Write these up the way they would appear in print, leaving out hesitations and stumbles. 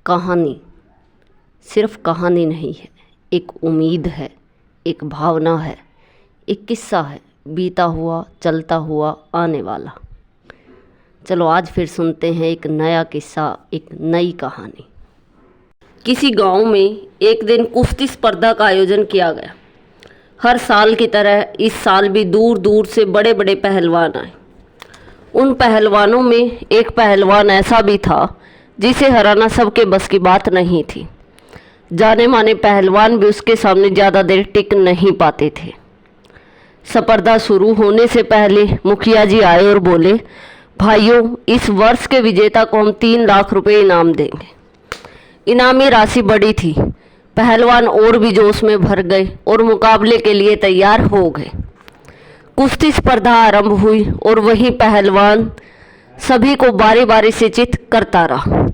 कहानी सिर्फ कहानी नहीं है, एक उम्मीद है, एक भावना है, एक किस्सा है, बीता हुआ, चलता हुआ, आने वाला। चलो आज फिर सुनते हैं एक नया किस्सा, एक नई कहानी। किसी गांव में एक दिन कुश्ती स्पर्धा का आयोजन किया गया। हर साल की तरह इस साल भी दूर दूर से बड़े बड़े पहलवान आए। उन पहलवानों में एक पहलवान ऐसा भी था जिसे हराना सबके बस की बात नहीं थी। जाने माने पहलवान भी उसके सामने ज़्यादा देर टिक नहीं पाते थे। स्पर्धा शुरू होने से पहले मुखिया जी आए और बोले, भाइयों, इस वर्ष के विजेता को हम 3 लाख रुपए इनाम देंगे। इनामी राशि बड़ी थी। पहलवान और भी जोश में भर गए और मुकाबले के लिए तैयार हो गए। कुश्ती स्पर्धा आरंभ हुई और वही पहलवान सभी को बारी बारी से चित करता रहा।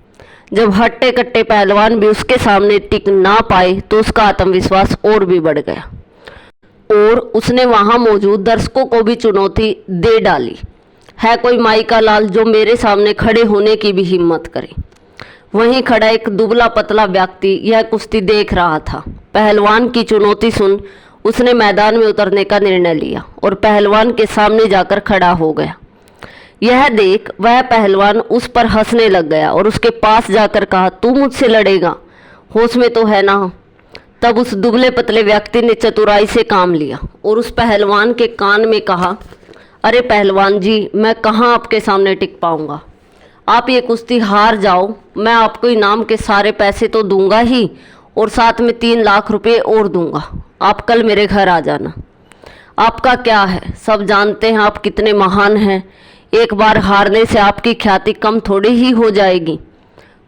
जब हट्टे कट्टे पहलवान भी उसके सामने टिक ना पाए तो उसका आत्मविश्वास और भी बढ़ गया और उसने वहां मौजूद दर्शकों को भी चुनौती दे डाली। है कोई माई का लाल जो मेरे सामने खड़े होने की भी हिम्मत करे। वहीं खड़ा एक दुबला पतला व्यक्ति यह कुश्ती देख रहा था। पहलवान की चुनौती सुन उसने मैदान में उतरने का निर्णय लिया और पहलवान के सामने जाकर खड़ा हो गया। यह देख वह पहलवान उस पर हंसने लग गया और उसके पास जाकर कहा, तू मुझसे लड़ेगा, होश में तो है ना। तब उस दुबले पतले व्यक्ति ने चतुराई से काम लिया और उस पहलवान के कान में कहा, अरे पहलवान जी, मैं कहाँ आपके सामने टिक पाऊंगा। आप ये कुश्ती हार जाओ, मैं आपको इनाम के सारे पैसे तो दूंगा ही और साथ में 3 लाख रुपए और दूंगा। आप कल मेरे घर आ जाना। आपका क्या है, सब जानते हैं आप कितने महान हैं। एक बार हारने से आपकी ख्याति कम थोड़ी ही हो जाएगी।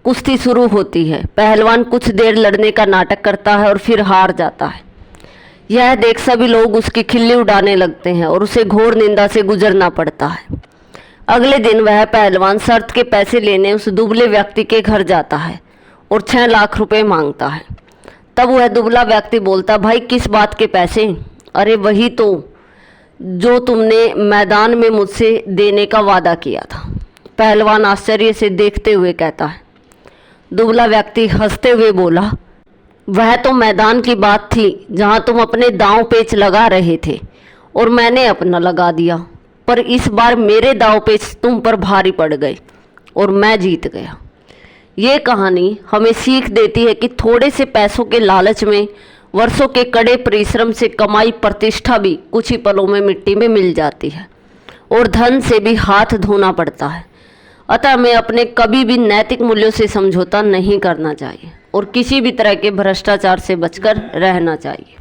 कुश्ती शुरू होती है। पहलवान कुछ देर लड़ने का नाटक करता है और फिर हार जाता है। यह देख सभी लोग उसकी खिल्ली उड़ाने लगते हैं और उसे घोर निंदा से गुजरना पड़ता है। अगले दिन वह पहलवान शर्त के पैसे लेने उस दुबले व्यक्ति के घर जाता है और 6 लाख रुपए मांगता है। तब वह दुबला व्यक्ति बोलता, भाई किस बात के पैसे? अरे वही तो जो तुमने मैदान में मुझसे देने का वादा किया था। पहलवान आश्चर्य से देखते हुए कहता है। दुबला व्यक्ति हंसते हुए बोला, वह तो मैदान की बात थी जहां तुम अपने दांव पेच लगा रहे थे और मैंने अपना लगा दिया, पर इस बार मेरे दांव पेच तुम पर भारी पड़ गए और मैं जीत गया। ये कहानी हमें सीख देती है कि थोड़े से पैसों के लालच में वर्षों के कड़े परिश्रम से कमाई प्रतिष्ठा भी कुछ ही पलों में मिट्टी में मिल जाती है और धन से भी हाथ धोना पड़ता है। अतः हमें अपने कभी भी नैतिक मूल्यों से समझौता नहीं करना चाहिए और किसी भी तरह के भ्रष्टाचार से बचकर रहना चाहिए।